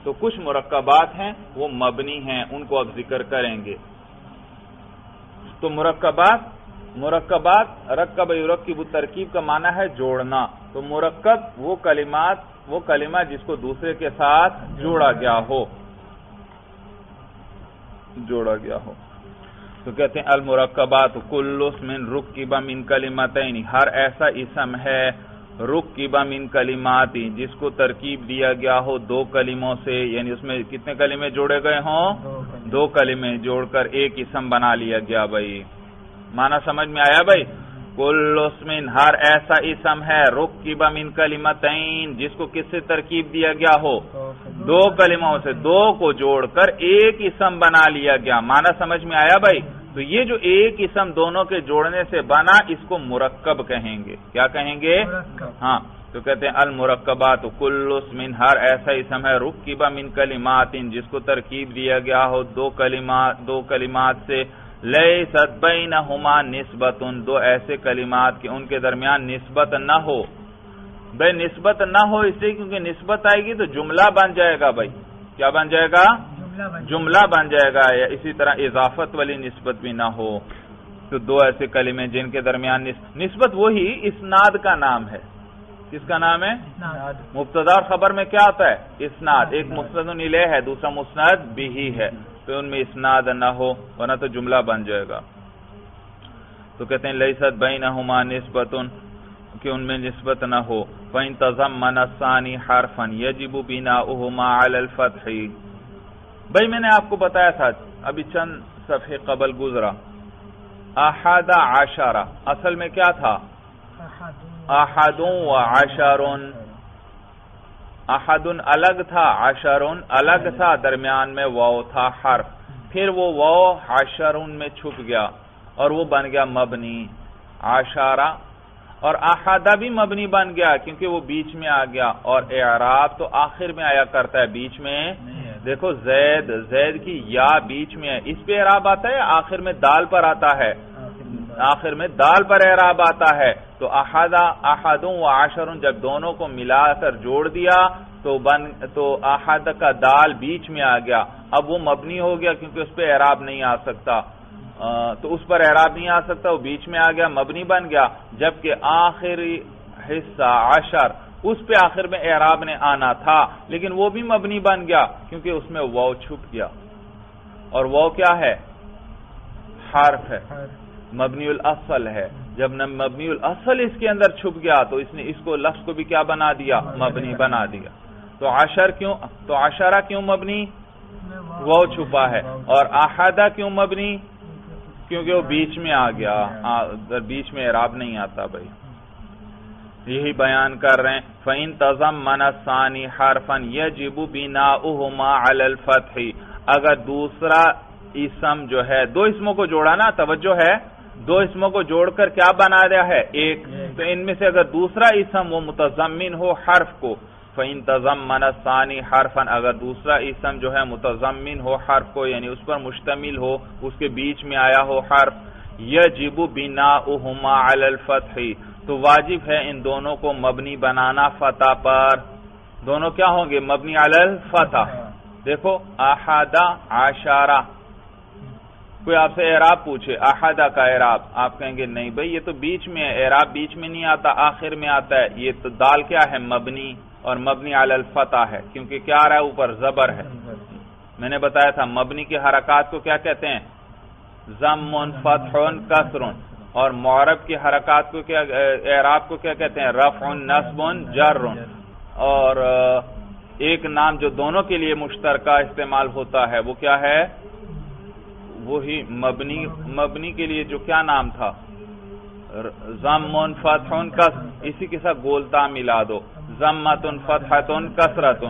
تو کچھ مرکبات ہیں وہ مبنی ہیں، ان کو اب ذکر کریں گے. تو مرکبات رکب یرکب ترکیب کا معنی ہے جوڑنا. تو مرکب وہ کلمہ جس کو دوسرے کے ساتھ جوڑا گیا ہو. تو کہتے ہیں المرکبات کل اسم رکب من کلمتین، ہر ایسا اسم ہے رکب من کلمات جس کو ترکیب دیا گیا ہو دو کلموں سے، یعنی اس میں کتنے کلمے جوڑے گئے ہوں؟ دو کلمے جوڑ کر ایک اسم بنا لیا گیا. بھائی معنی سمجھ میں آیا؟ بھائی کل اسم ہر ایسا اسم ہے رکب من کلمتین جس کو کس سے ترکیب دیا گیا ہو؟ دو کلموں سے، دو کو جوڑ کر ایک اسم بنا لیا گیا. معنی سمجھ میں آیا بھائی؟ تو یہ جو ایک اسم دونوں کے جوڑنے سے بنا اس کو مرکب کہیں گے. کیا کہیں گے؟ ہاں، تو کہتے ہیں المرکبات کل اسم ہر ایسا اسم ہے رکب من کلمات جس کو ترکیب دیا گیا ہو دو کلمات سے، لیست بینہما نسبۃ، دو ایسے کلمات کہ ان کے درمیان نسبت نہ ہو. بھائی نسبت نہ ہو اس لیے کیونکہ نسبت آئے گی تو جملہ بن جائے گا. بھائی کیا بن جائے گا؟ جملہ بن جائے گا. یا اسی طرح اضافت والی نسبت بھی نہ ہو. تو دو ایسے کلمے جن کے درمیان نسبت وہی اسناد کا نام ہے. کس کا نام ہے؟ مبتدا اور خبر میں کیا آتا ہے؟ اسناد. ایک مسند الیہ ہے، دوسرا مسند بھی ہے. تو ان میں اسناد نہ ہو ورنہ تو جملہ بن جائے گا. تو کہتے ہیں لیست بینہما نسبۃ کہ ان میں نسبت نہ ہو. فإن تضمن الثانی حرفا یجب بناؤہما علی الفتح. بھائی میں نے آپ کو بتایا تھا ابھی چند صفحے قبل گزرا، احد عشرہ اصل میں کیا تھا؟ احد و عشر. احد الگ تھا، عشر الگ تھا، درمیان میں واو تھا حرف، پھر وہ واو عشر میں چھپ گیا اور وہ بن گیا مبنی عشرہ. اور احدہ بھی مبنی بن گیا کیونکہ وہ بیچ میں آ گیا. اور اعراب تو آخر میں آیا کرتا ہے، بیچ میں. دیکھو زید کی یا بیچ میں ہے، اس پہ اعراب آتا ہے، آخر میں دال پر آتا ہے، آخر میں دال پر اعراب آتا ہے. تو احد و عشر جب دونوں کو ملا کر جوڑ دیا تو احد کا دال بیچ میں آ گیا. اب وہ مبنی ہو گیا کیونکہ اس پہ اعراب نہیں آ سکتا. تو اس پر اعراب نہیں آ سکتا، وہ بیچ میں آ گیا، مبنی بن گیا. جبکہ آخری حصہ عشر اس پہ آخر میں اعراب نے آنا تھا لیکن وہ بھی مبنی بن گیا کیونکہ اس میں واو چھپ گیا. اور واو کیا ہے؟ حرف ہے، مبنی الاصل ہے. جب مبنی الاصل اس کے اندر چھپ گیا تو اس نے اس کو لفظ کو بھی کیا بنا دیا؟ مبنی بنا دیا. تو عشرہ کیوں مبنی؟ واو چھپا ہے. اور احدہ کیوں مبنی؟ کیونکہ وہ بیچ میں آ گیا، بیچ میں اعراب نہیں آتا. بھائی یہی بیان کر رہے ہیں. فَإِن تَضَمَّنَ الثَّانِي حَرْفًا يَجِبُ بِنَاؤُهُمَا عَلَى الْفَتْحِ. اگر دوسرا اسم جو ہے، دو اسموں کو جوڑا نا، توجہ ہے، دو اسموں کو جوڑ کر کیا بنا دیا ہے؟ ایک. تو ان میں سے اگر دوسرا اسم وہ متضمن ہو حرف کو، فَإِن تَضَمَّنَ الثَّانِي حَرْفًا، اگر دوسرا اسم جو ہے متضمن ہو حرف کو، یعنی اس پر مشتمل ہو، اس کے بیچ میں آیا ہو حرف، یجب بناؤہما علی الفتح، تو واجب ہے ان دونوں کو مبنی بنانا فتح پر. دونوں کیا ہوں گے؟ مبنی علی الفتح. دیکھو احد عشرہ، کوئی آپ سے اعراب پوچھے احد کا اعراب، آپ کہیں گے نہیں بھئی یہ تو بیچ میں ہے، اعراب بیچ میں نہیں آتا، آخر میں آتا ہے. یہ تو دال کیا ہے؟ مبنی، اور مبنی علی الفتح ہے، کیونکہ کیا آ رہا ہے؟ اوپر زبر ہے. میں نے بتایا تھا مبنی کی حرکات کو کیا کہتے ہیں؟ ضم، فتح، کسر. اور معرب کی حرکات کو کیا، اعراب کو کیا کہتے ہیں؟ رفع، نصب، جر. اور ایک نام جو دونوں کے لیے مشترکہ استعمال ہوتا ہے وہ کیا ہے؟ وہی مبنی کے لیے جو کیا نام تھا؟ ضم، فتح، کسر. اسی کے ساتھ گولتا ملا دو، ضمۃ، فتحۃ، کسرۃ.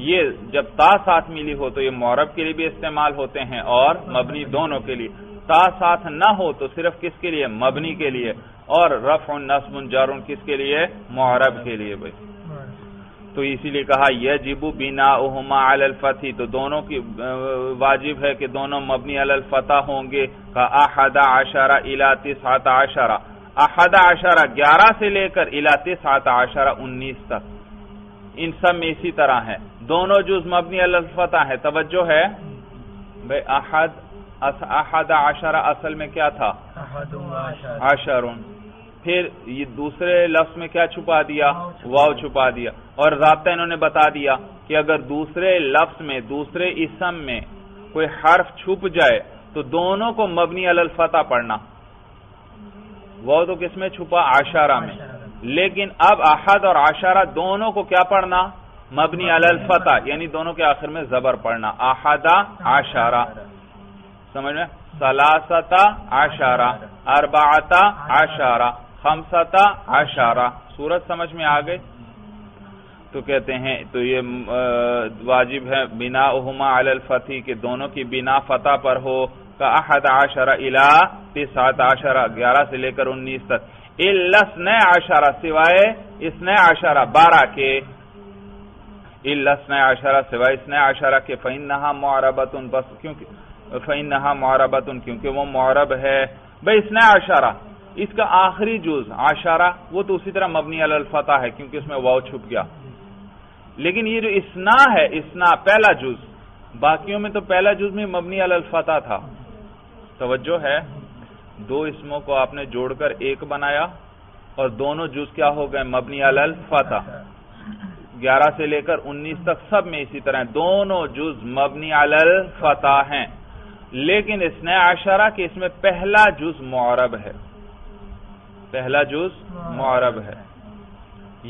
یہ جب تا ساتھ ملی ہو تو یہ معرب کے لیے بھی استعمال ہوتے ہیں اور مبنی دونوں کے لیے. تا ساتھ نہ ہو تو صرف کس کے لیے؟ مبنی کے لیے. اور رفع، نصب، جر کس کے لیے؟ معرب کے لیے. بھائی تو اسی لیے کہا یجب بناؤہما علی الفتح، تو دونوں کی واجب ہے کہ دونوں مبنی علی الفتح ہوں گے. کا احد عشرہ الی 19، احد عشرہ 11 سے لے کر الی 19 19 تک، ان سب میں اسی طرح ہے. دونوں جز مبنی علی الفتح ہے. توجہ ہے بھئی، احد عشرہ اصل میں کیا تھا؟ عشر. پھر یہ دوسرے لفظ میں کیا چھپا دیا؟ واو چھپا دیا. اور ضابطہ انہوں نے بتا دیا کہ اگر دوسرے لفظ میں، دوسرے اسم میں کوئی حرف چھپ جائے تو دونوں کو مبنی علی الفتح پڑھنا. واو تو کس میں چھپا؟ عشرہ میں. لیکن اب احد اور عشرہ دونوں کو کیا پڑھنا؟ مبنی علی الفتح، یعنی دونوں کے آخر میں زبر پڑھنا. احد عشرہ، سمجھ میں؟ ثلاثۃ عشرہ، اربعۃ عشرہ، خمسۃ عشرہ. صورت سمجھ میں آ گئی؟ تو کہتے ہیں تو یہ واجب ہے بناؤہما علی الفتح، کہ دونوں کی بنا فتح پر ہو. کا احد عشرہ الی 19، 11 سے لے کر 19 تک. الا 12، سوائے 12 12 کے. الا 12، سوائے 12 کے. فإنہا معربۃ، بس کیونکہ فإنہا معربۃ، کیونکہ وہ معرب ہے. بھئی 12 اس کا آخری جز عشرہ وہ تو اسی طرح مبنی علی الفتح ہے کیونکہ اس میں واو چھپ گیا. لیکن یہ جو اسنا ہے، اسنا پہلا جز، باقیوں میں تو پہلا جز میں مبنی علی الفتح تھا. توجہ ہے، دو اسموں کو آپ نے جوڑ کر ایک بنایا اور دونوں جز کیا ہو گئے؟ مبنی علی الفتح. 11 سے لے کر 19 تک سب میں اسی طرح دونوں جز مبنی علی الفتح ہیں. لیکن 12 کہ اس میں پہلا جز معرب ہے، پہلا جز معرب ہے،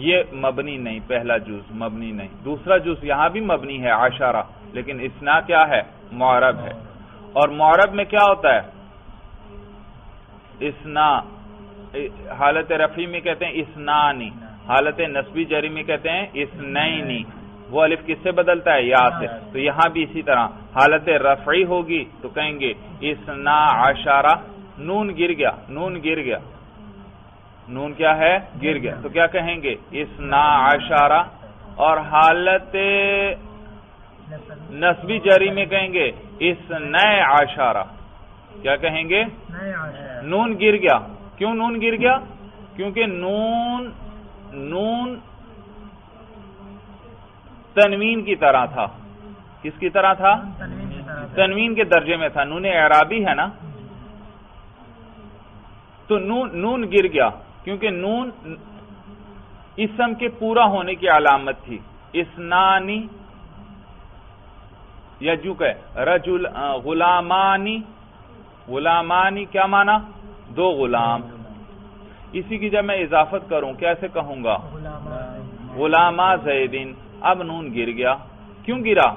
یہ مبنی نہیں. پہلا جز مبنی نہیں. دوسرا جز یہاں بھی مبنی ہے 10، لیکن اسنا کیا ہے؟ معرب ہے. اور معرب میں کیا ہوتا ہے؟ اسنا حالت رفعی میں کہتے ہیں اسنانی، حالت نصبی جری میں کہتے ہیں اسنینی. وہ الف کس سے بدلتا ہے؟ یا سے. تو یہاں بھی اسی طرح حالت رفعی ہوگی تو کہیں گے 12. نون گر گیا، نون گر گیا، نون کیا ہے؟ گر گیا. تو کیا کہیں گے؟ 12. اور حالت نصبی جری میں کہیں گے 12. کیا کہیں گے؟ نون گر گیا. کیوں نون گر گیا؟ کیونکہ نون تنوین کی طرح تھا. کس کی طرح تھا؟ تنوین کے درجے میں تھا. نون اعرابی ہے نا، تو نون گر گیا کیونکہ نون اسم کے پورا ہونے کی علامت تھی. اسنانی یا جو کہ رجل، غلامانی. غلامانی کیا مانا؟ 2 غلام. اسی کی جب میں اضافت کروں کیسے کہوں گا؟ غلاما زیدین. اب نون گر گیا. کیوں گرا؟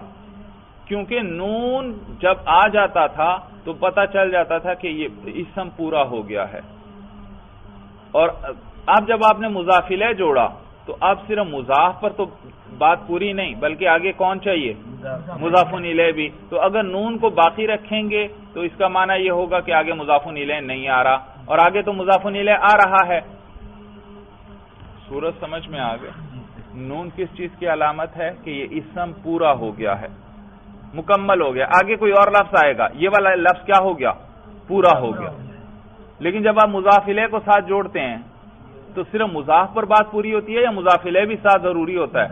کیونکہ نون جب آ جاتا تھا تو پتہ چل جاتا تھا کہ یہ اسم پورا ہو گیا ہے. اور اب جب آپ نے مضاف الیہ جوڑا تو اب صرف مضاف پر تو بات پوری نہیں، بلکہ آگے کون چاہیے؟ مضاف الیہ بھی. تو اگر نون کو باقی رکھیں گے تو اس کا معنی یہ ہوگا کہ آگے مضاف الیہ نہیں آ رہا، اور آگے تو مضاف الیہ آ رہا ہے. صورت سمجھ میں آ گئے؟ نون کس چیز کی علامت ہے کہ یہ اسم پورا ہو گیا ہے، مکمل ہو گیا. آگے کوئی اور لفظ آئے گا، یہ والا لفظ کیا ہو گیا؟ پورا ہو گیا. لیکن جب آپ مضاف الیہ کو ساتھ جوڑتے ہیں تو صرف مضاف پر بات پوری ہوتی ہے یا مضاف الیہ بھی ساتھ ضروری ہوتا ہے؟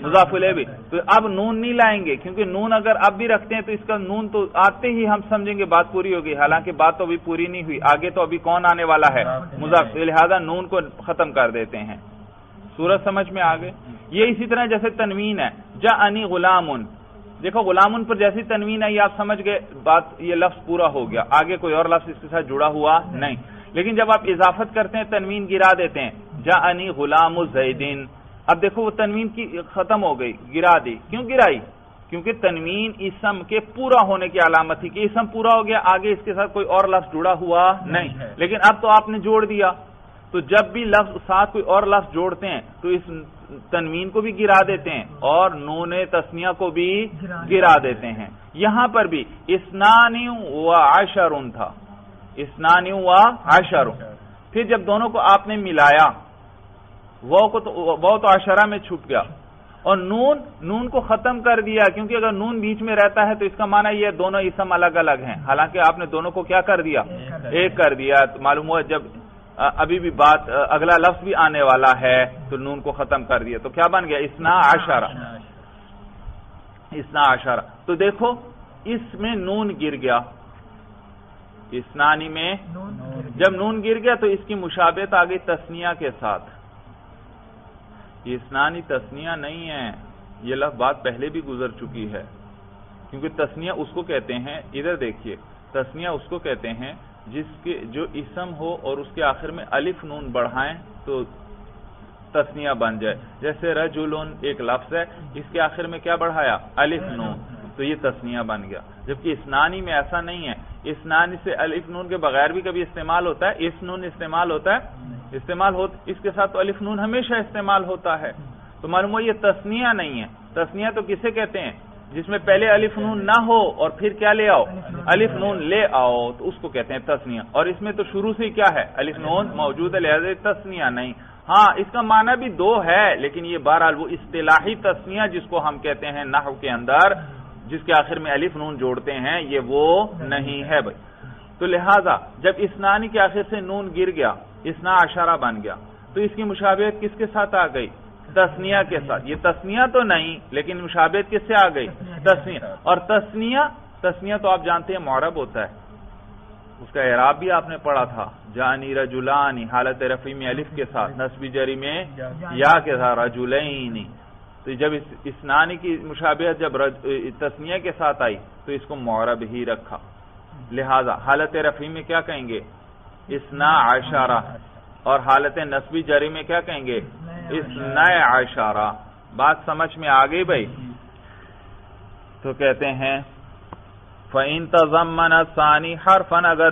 مضاف الیہ بھی. تو اب نون نہیں لائیں گے، کیونکہ نون اگر اب بھی رکھتے ہیں تو اس کا نون تو آتے ہی ہم سمجھیں گے بات پوری ہوگی، حالانکہ بات تو ابھی پوری نہیں ہوئی، آگے تو ابھی کون آنے والا ہے؟ مضاف. لہذا نون کو ختم کر دیتے ہیں. سورج سمجھ میں آ گئے؟ یہ اسی طرح جیسے تنوین ہے، جاءنی غلام، دیکھو غلام پر جیسی تنوین ہے یہ آپ سمجھ گئے بات، یہ لفظ پورا ہو گیا، آگے کوئی اور لفظ اس کے ساتھ جڑا ہوا نہیں. لیکن جب آپ اضافت کرتے ہیں تنوین گرا دیتے ہیں، جاءنی غلام زیدین، اب دیکھو وہ تنوین کی ختم ہو گئی، گرا دی. کیوں گرائی؟ کیونکہ تنوین اسم کے پورا ہونے کی علامت تھی کہ اسم پورا ہو گیا، آگے اس کے ساتھ کوئی اور لفظ جڑا ہوا نہیں. لیکن اب تو آپ نے جوڑ دیا، تو جب بھی لفظ ساتھ کوئی اور لفظ جوڑتے ہیں تو اس تنوین کو بھی گرا دیتے ہیں اور نون تثنیہ کو بھی گرا دیتے ہیں. یہاں پر بھی اثنان و عشر تھا، اثنان و عشر. پھر جب دونوں کو آپ نے ملایا، وہ تو عشرہ میں چھپ گیا، اور نون کو ختم کر دیا، کیونکہ اگر نون بیچ میں رہتا ہے تو اس کا معنی یہ دونوں اسم الگ الگ ہیں، حالانکہ آپ نے دونوں کو کیا کر دیا؟ ایک کر دیا. معلوم ہوا جب ابھی بھی بات اگلا لفظ بھی آنے والا ہے تو نون کو ختم کر دیا، تو کیا بن گیا؟ اثنا عشرہ. اثنا عشرہ. تو دیکھو اس میں نون گر گیا، اسنانی میں جب نون گر گیا تو اس کی مشابہت آ گئی تثنیہ کے ساتھ. یہ اسنانی تثنیہ نہیں ہے، یہ لفظ بات پہلے بھی گزر چکی ہے. کیونکہ تثنیہ اس کو کہتے ہیں، ادھر دیکھیے، تثنیہ اس کو کہتے ہیں جس کے جو اسم ہو اور اس کے آخر میں الف نون بڑھائیں تو تثنیہ بن جائے. جیسے رجلن ایک لفظ ہے، اس کے آخر میں کیا بڑھایا؟ الف نون، تو یہ تثنیہ بن گیا. جبکہ اسنانی میں ایسا نہیں ہے، اسنانی سے الف نون کے بغیر بھی کبھی استعمال ہوتا ہے، اس نون استعمال ہوتا ہے، اس کے ساتھ تو الف نون ہمیشہ استعمال ہوتا ہے. تو معلوم ہو یہ تثنیہ نہیں ہے. تثنیہ تو کسے کہتے ہیں؟ جس میں پہلے الف نون نہ ہو اور پھر کیا لے آؤ؟ الف نون لے آؤ، تو اس کو کہتے ہیں تثنیہ. اور اس میں تو شروع سے کیا ہے؟ الف نون موجود ہے، لہذا تثنیہ نہیں. ہاں اس کا معنی بھی دو ہے، لیکن یہ بہرحال وہ اصطلاحی تثنیہ جس کو ہم کہتے ہیں نحو کے اندر، جس کے آخر میں الف نون جوڑتے ہیں، یہ وہ نہیں ہے بھائی. تو لہذا جب اسنانی کے آخر سے نون گر گیا، اسنا عشرہ بن گیا، تو اس کی مشابہت کس کے ساتھ آ گئی؟ تثنیہ کے ساتھ. یہ تثنیہ تو نہیں، لیکن مشابہت کس سے آ گئی؟ تثنیہ. اور تثنیہ تو آپ جانتے ہیں معرب ہوتا ہے، اس کا اعراب بھی آپ نے پڑھا تھا، جانی رجلانی حالت رفعی میں الف کے ساتھ، نصب جری میں یا کے ساتھ رجلین. تو جب اسنانی کی مشابہت جب تثنیہ کے ساتھ آئی تو اس کو معرب ہی رکھا. لہذا حالت رفعی میں کیا کہیں گے؟ اسنا عشرہ، اور حالت نصبی جری میں کیا کہیں گے؟ اسنا عشرہ. بات سمجھ میں آ گئی بھائی؟ تو کہتے ہیں فَإِن تَضَمَّنَ الثَّانِي حَرْفًا، اگر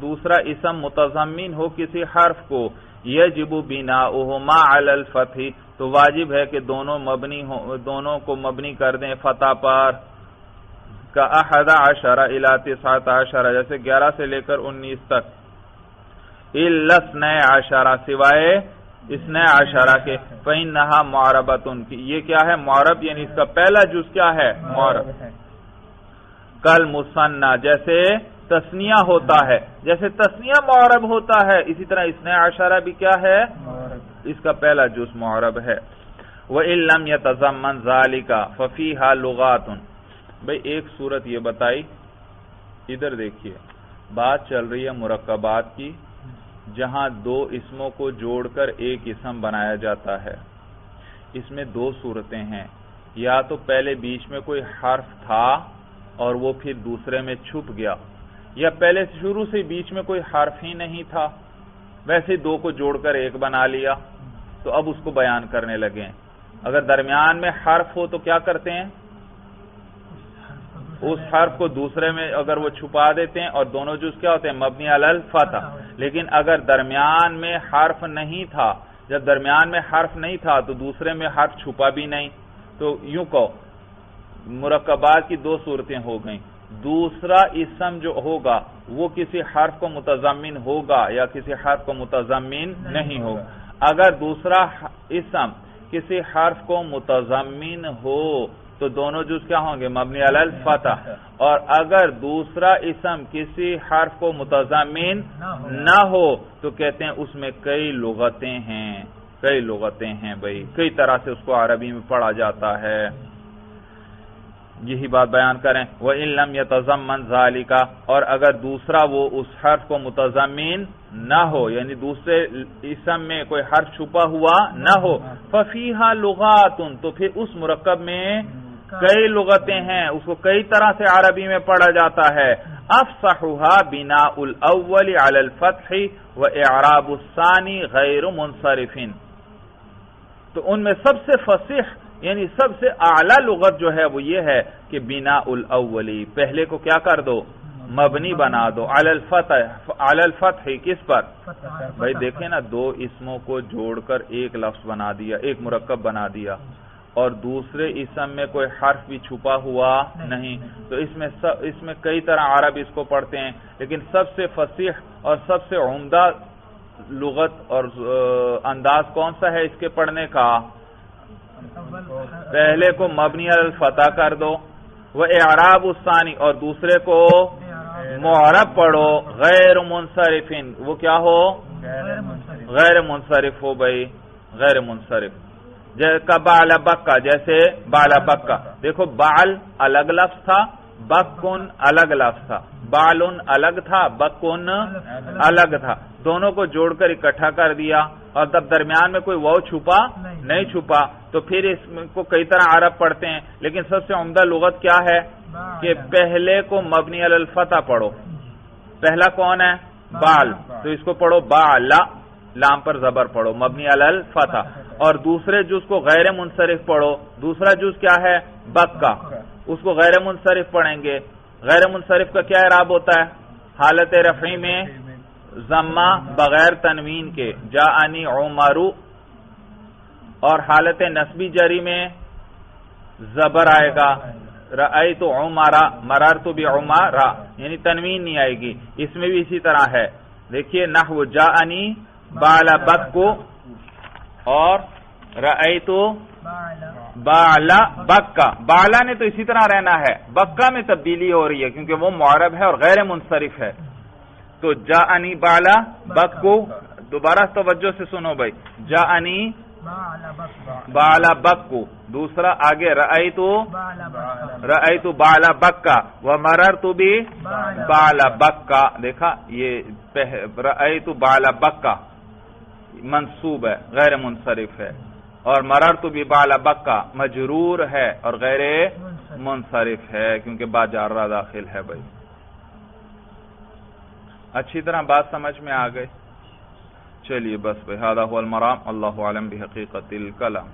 دوسرا اسم متضمن ہو کسی حرف کو، يَجِبُ بِنَاؤُهُمَا عَلَى الْفَتْحِ، تو واجب ہے کہ دونوں کو مبنی کر دیں فتح پر. كَأَحَدَ عَشَرَ إِلَى 19، جیسے 11 سے لے کر 19 تک. إِلَّا 12، سوائے 12 کے. فَإِنَّهَا مُعْرَبَةٌ، یہ کیا ہے؟ معرب، یعنی اس کا پہلا جز کیا ہے؟ معرب. کل مثنیٰ، جیسے تثنیہ ہوتا ہے، جیسے تثنیہ معرب ہوتا ہے، اسی طرح 12 بھی کیا ہے؟ اس کا پہلا جز معرب ہے. وَإِن لَّمْ يَتَضَمَّنْ ذَلِكَ فَفِيهَا لُغَاتٌ. بھئی ایک صورت یہ بتائی، ادھر دیکھیے، بات چل رہی ہے مرکبات کی، جہاں دو اسموں کو جوڑ کر ایک اسم بنایا جاتا ہے. اس میں دو صورتیں ہیں، یا تو پہلے بیچ میں کوئی حرف تھا اور وہ پھر دوسرے میں چھپ گیا، یا پہلے شروع سے بیچ میں کوئی حرف ہی نہیں تھا، ویسے دو کو جوڑ کر ایک بنا لیا. تو اب اس کو بیان کرنے لگے. اگر درمیان میں حرف ہو تو کیا کرتے ہیں؟ اس حرف کو دوسرے میں اگر وہ چھپا دیتے ہیں، اور دونوں جز کیا ہوتے ہیں؟ مبنی علی الفتح. لیکن اگر درمیان میں حرف نہیں تھا، جب درمیان میں حرف نہیں تھا تو دوسرے میں حرف چھپا بھی نہیں، تو یوں کہو مرکبات کی دو صورتیں ہو گئیں. دوسرا اسم جو ہوگا وہ کسی حرف کو متضمن ہوگا یا کسی حرف کو متضمن نہیں ہوگا. اگر دوسرا اسم کسی حرف کو متضمن ہو تو دونوں جز کیا ہوں گے؟ مبنی علی الفتح. اور اگر دوسرا اسم کسی حرف کو متضمن نہ ہو تو کہتے ہیں اس میں کئی لغتیں ہیں بھئی، کئی طرح سے اس کو عربی میں پڑھا جاتا ہے. یہی بات بیان کریں. وَإِن لَمْ يَتَضَمَّنْ ذَلِكَ، اور اگر دوسرا وہ اس حرف کو متضمن نہ ہو، یعنی دوسرے اسم میں کوئی حرف چھپا ہوا نہ ہو، فَفِيهَا لُغَاتٌ، تو پھر اس مرکب میں کئی لغتیں ہیں، اس کو کئی طرح سے عربی میں پڑھا جاتا ہے. أَفْصَحُهَا بِنَاءُ الْأَوَّلِ عَلَى الْفَتْحِ وَإِعْرَابُ الثَّانِي غَيْرُ مُنصَرِفٍ. تو ان میں سب سے فصیح یعنی سب سے اعلیٰ لغت جو ہے وہ یہ ہے کہ بناء الاولی، پہلے کو کیا کر دو؟ مبنی بنا دو. علی الفتح، کس پر؟ بھائی دیکھیں نا، دو اسموں کو جوڑ کر ایک لفظ بنا دیا، ایک مرکب بنا دیا، اور دوسرے اسم میں کوئی حرف بھی چھپا ہوا نہیں، تو اس میں کئی طرح عرب اس کو پڑھتے ہیں، لیکن سب سے فصیح اور سب سے عمدہ لغت اور انداز کون سا ہے اس کے پڑھنے کا؟ پہلے کو مبنی علی الفتح کر دو، وہ اعراب الثانی، اور دوسرے کو معرب پڑھو، غیر منصرف. وہ کیا ہو؟ غیر منصرف ہو بھائی، غیر منصرف. جیسے بعل بکا، جیسے بعل بکا، دیکھو بعل الگ لفظ تھا، بکن الگ لفظ تھا. بالن الگ تھا، بکن الگ تھا، دونوں کو جوڑ کر اکٹھا کر دیا، اور تب درمیان میں کوئی واو چھپا نہیں چھپا، تو پھر اس کو کئی طرح عرب پڑھتے ہیں، لیکن سب سے عمدہ لغت کیا ہے کہ پہلے کو مبنی علی الفتح پڑھو. پہلا کون ہے؟ بال، تو اس کو پڑھو بالا، لام پر زبر پڑھو، مبنی علی الفتح. اور دوسرے جز کو غیر منصرف پڑھو. دوسرا جز کیا ہے؟ بکا، اس کو غیر منصرف پڑھیں گے. غیر منصرف کا کیا اعراب ہوتا ہے؟ حالت رفعی میں ضمہ بغیر تنوین کے، جاءنی عمرو، اور حالت نصبی جری میں زبر آئے گا، رأیت عمرا، مررت بعمرا، یعنی تنوین نہیں آئے گی. اس میں بھی اسی طرح ہے. دیکھیے نحو جاءنی بعل بکو اور رأیت بالا بکا. بالا نے تو اسی طرح رہنا ہے، بکا میں تبدیلی ہو رہی ہے کیونکہ وہ معرب ہے اور غیر منصرف ہے. تو جاءنی بالا بکو، دوبارہ توجہ سے سنو بھائی، جاءنی بالا بکو. دوسرا آگے رأیت بالا بکا ومررت بی بالا بکا. دیکھا یہ رأیت بالا بکا منصوب ہے، غیر منصرف ہے، اور مررت بی بالا بکا مجرور ہے اور غیر منصرف ہے کیونکہ با جارہ داخل ہے. بھائی اچھی طرح بات سمجھ میں آ گئی. چلیے بس بھائی، ھذا ھو المرام، اللہ اعلم بحقیقت الکلام.